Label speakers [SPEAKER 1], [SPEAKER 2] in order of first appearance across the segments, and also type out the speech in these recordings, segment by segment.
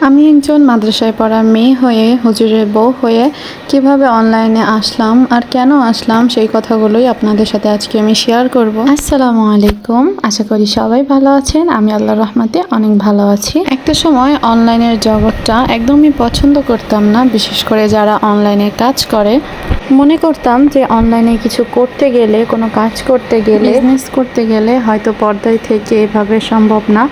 [SPEAKER 1] আমি একজন মাদ্রাসায় পড়া মেয়ে হয়ে হুজুরের বউ হয়ে কিভাবে অনলাইনে আসলাম আর কেন আসলাম সেই কথাগুলোই আপনাদের সাথে আজকে আমি শেয়ার করব। আসসালামু আলাইকুম, আশা করি সবাই ভালো আছেন। আমি আল্লাহর রহমতে অনেক ভালো আছি। একটা সময় অনলাইনের জগৎটা একদমই পছন্দ করতাম না, বিশেষ করে যারা অনলাইনে কাজ করে। মনে করতাম যে অনলাইনে কিছু করতে গেলে, কোনো কাজ করতে গেলে, বিজনেস করতে গেলে হয়তো পর্দায় থেকে এভাবে সম্ভব না,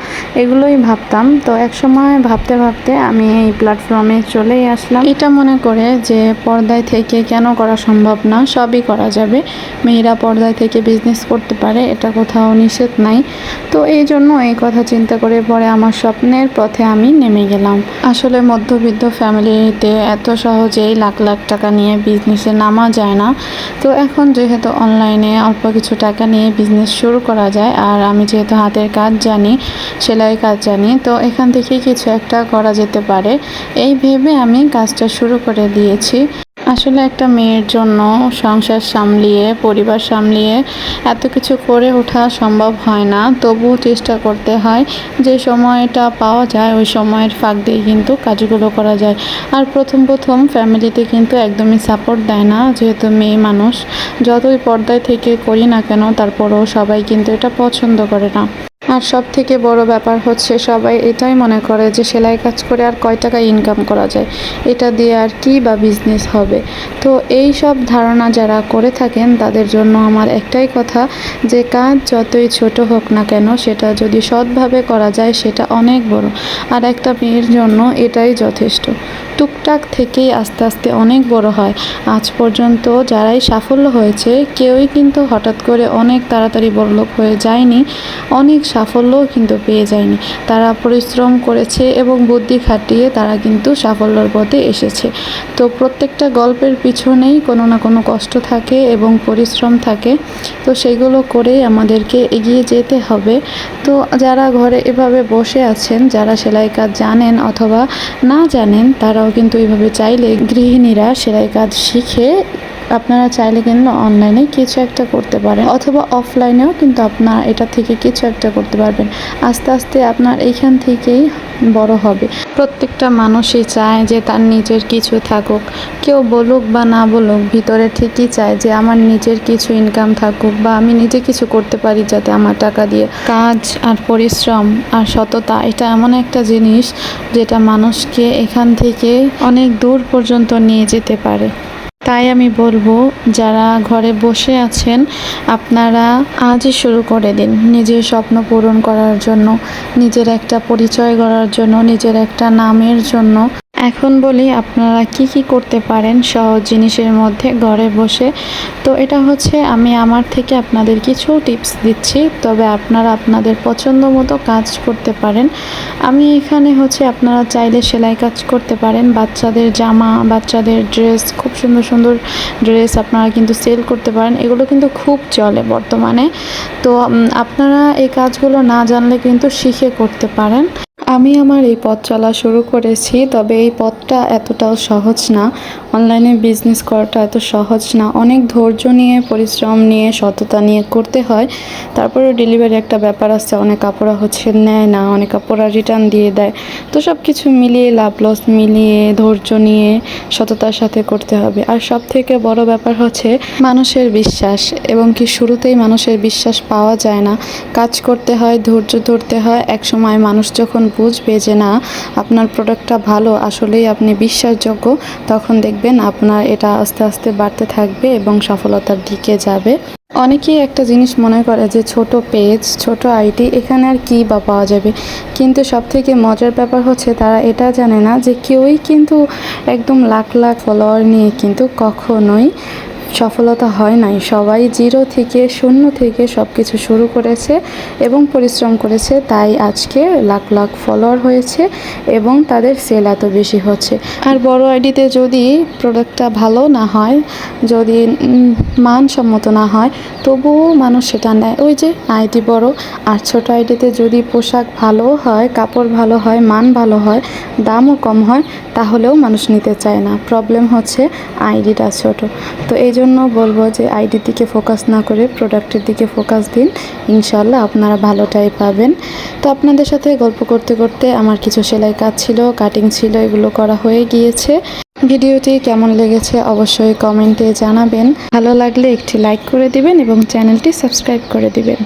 [SPEAKER 1] এগুলোই ভাবতাম। তো এক সময় ভাবতে ভাবতে আমি এই প্ল্যাটফর্মে চলেই আসলাম, এটা মনে করে যে পর্দায় থেকে কেন করা সম্ভব না, সবই করা যাবে। মেয়েরা পর্দায় থেকে বিজনেস করতে পারে, এটা কোথাও নিষেধ নাই। তো এই জন্য এই কথা চিন্তা করে পরে আমার স্বপ্নের পথে আমি নেমে গেলাম। আসলে মধ্যবিত্ত ফ্যামিলিতে এত সহজেই লাখ লাখ টাকা নিয়ে বিজনেসে নামা যায় না। তো এখন যেহেতু অনলাইনে অল্প কিছু টাকা নিয়ে বিজনেস শুরু করা যায়, আর আমি যেহেতু হাতের কাজ জানি, সেলাই কাজ জানি, তো এখান থেকে কিছু একটা করা যেতে পারে এই ভেবে আমি কাজটা শুরু করে দিয়েছি। আসলে একটা মেয়ের জন্য সংসার সামলিয়ে, পরিবার সামলিয়ে এত কিছু করে ওঠা সম্ভব হয় না, তবুও চেষ্টা করতে হয়। যে সময়টা পাওয়া যায় ওই সময়ের ফাঁক দিয়ে কিন্তু কাজগুলো করা যায়। আর প্রথম প্রথম ফ্যামিলিতে কিন্তু একদমই সাপোর্ট দেয় না, যেহেতু মেয়ে মানুষ। যতই পর্দায় থেকে করি না কেন, তারপরেও সবাই কিন্তু এটা পছন্দ করে না। আর সব থেকে বড় ব্যাপার হচ্ছে, সবাই এটাই মনে করে যে সেলাই কাজ করে আর কয় টাকা ইনকাম করা যায়, এটা দিয়ে আর কি বা বিজনেস হবে। তো এই সব ধারণা যারা করে থাকেন তাদের জন্য আমার একটাই কথা, যে কাজ যতই ছোট হোক না কেন, সেটা যদি সৎভাবে করা যায় সেটা অনেক বড়। আর একটা মেয়ের জন্য এটাই যথেষ্ট। টুকটাক থেকেই আস্তে আস্তে অনেক বড় হয়। আজ পর্যন্ত যারাই সাফল্য হয়েছে, কেউই কিন্তু হঠাৎ করে অনেক তাড়াতাড়ি বড়লোক হয়ে যায়নি, অনেক সাফল্যও কিন্তু পেয়ে যায়নি। তারা পরিশ্রম করেছে এবং বুদ্ধি খাটিয়ে তারা কিন্তু সাফল্যের পথে এসেছে। তো প্রত্যেকটা গল্পের পিছনেই কোনো না কোনো কষ্ট থাকে এবং পরিশ্রম থাকে। তো সেগুলো করেই আমাদেরকে এগিয়ে যেতে হবে। তো যারা ঘরে এভাবে বসে আছেন, যারা সেলাই কাজ জানেন অথবা না জানেন, তারাও কিন্তু এইভাবে চাইলে, গৃহিণীরা সেলাই কাজ শিখে আপনারা চাইলে কিন্তু অনলাইনে কিছু একটা করতে পারেন, অথবা অফলাইনেও কিন্তু আপনার এটা থেকে কিছু একটা করতে পারবেন। আস্তে আস্তে আপনার এইখান থেকেই বড় হবে। প্রত্যেকটা মানুষই চায় যে তার নিজের কিছু থাকুক, কেউ বলুক বা না বলুক, ভিতরে ঠিকই চায় যে আমার নিজের কিছু ইনকাম থাকুক, বা আমি নিজে কিছু করতে পারি যাতে আমার টাকা দিয়ে। কাজ আর পরিশ্রম আর সততা, এটা এমন একটা জিনিস যেটা মানুষকে এখান থেকে অনেক দূর পর্যন্ত নিয়ে যেতে পারে। তাই আমি বলবো, যারা ঘরে বসে আছেন, আপনারা আজই শুরু করে দিন নিজের স্বপ্ন পূরণ করার জন্য, নিজের একটা পরিচয় গড়ার জন্য, নিজের একটা নামের জন্য। এখন বলি আপনারা কি কি করতে পারেন সহজ জিনিসের মধ্যে ঘরে বসে। তো এটা হচ্ছে আমি আমার থেকে আপনাদের কিছু টিপস দিচ্ছি, তবে আপনারা আপনাদের পছন্দ মতো কাজ করতে পারেন। আমি এখানে হচ্ছে, আপনারা চাইলে সেলাই কাজ করতে পারেন, বাচ্চাদের জামা, বাচ্চাদের ড্রেস, খুব সুন্দর সুন্দর ড্রেস আপনারা কিন্তু সেল করতে পারেন। এগুলো কিন্তু খুব চলে বর্তমানে। তো আপনারা এই কাজগুলো না জানলে কিন্তু শিখে করতে পারেন। আমি আমার এই পথ চলা শুরু করেছি, তবে এই পথটা এতটাও সহজ না। অনলাইনে বিজনেস করাটা এত সহজ না, অনেক ধৈর্য নিয়ে, পরিশ্রম নিয়ে, সততা নিয়ে করতে হয়। তারপরে ডেলিভারি একটা ব্যাপার আছে, অনেক আপুরা হচ্ছে নেয় না, অনেক আপুরা রিটার্ন দিয়ে দেয়। তো সব কিছু মিলিয়ে, লাভ লস মিলিয়ে, ধৈর্য নিয়ে, সততার সাথে করতে হবে। আর সব থেকে বড় ব্যাপার হচ্ছে মানুষের বিশ্বাস, এবং কি শুরুতেই মানুষের বিশ্বাস পাওয়া যায় না, কাজ করতে হয়, ধৈর্য ধরতে হয়। এক সময় মানুষ যখন বুঝবে যে না, আপনার প্রোডাক্টটা ভালো, আসলেই আপনি বিশ্বাসযোগ্য, তখন দেখবেন আপনার এটা আস্তে আস্তে বাড়তে থাকবে এবং সফলতার দিকে যাবে। অনেকেই একটা জিনিস মনে করে যে ছোট পেজ, ছোট আইডি, এখানে আর কি বা পাওয়া যাবে। কিন্তু সবথেকে মজার ব্যাপার হচ্ছে, তারা এটা জানে না যে কেউই কিন্তু একদম লাখ লাখ ফলোয়ার নিয়ে কিন্তু কখনোই সফলতা হয় নাই। সবাই জিরো থেকে, শূন্য থেকে সব কিছু শুরু করেছে এবং পরিশ্রম করেছে, তাই আজকে লাখ লাখ ফলোয়ার হয়েছে এবং তাদের সেল এত বেশি হচ্ছে। আর বড় আইডিতে যদি প্রোডাক্টটা ভালো না হয়, যদি মানসম্মত না হয়, তবুও মানুষ সেটা নেয়, ওই যে আইডি বড়। আর ছোটো আইডিতে যদি পোশাক ভালো হয়, কাপড় ভালো হয়, মান ভালো হয়, দামও কম হয়, তাহলেও মানুষ নিতে চায় না। প্রবলেম হচ্ছে আইডিটা ছোট। তো এই জন্য বলবো যে আইডির দিকে ফোকাস না করে প্রোডাক্টের দিকে ফোকাস দিন, ইনশাল্লাহ আপনারা ভালোটাই পাবেন। তো আপনাদের সাথে গল্প করতে করতে আমার কিছু সেলাই কাজ ছিল, কাটিং ছিল, এগুলো করা হয়ে গিয়েছে। ভিডিওটি কেমন লেগেছে অবশ্যই কমেন্টে জানাবেন। ভালো লাগলে একটি লাইক করে দিবেন এবং চ্যানেলটি সাবস্ক্রাইব করে দিবেন।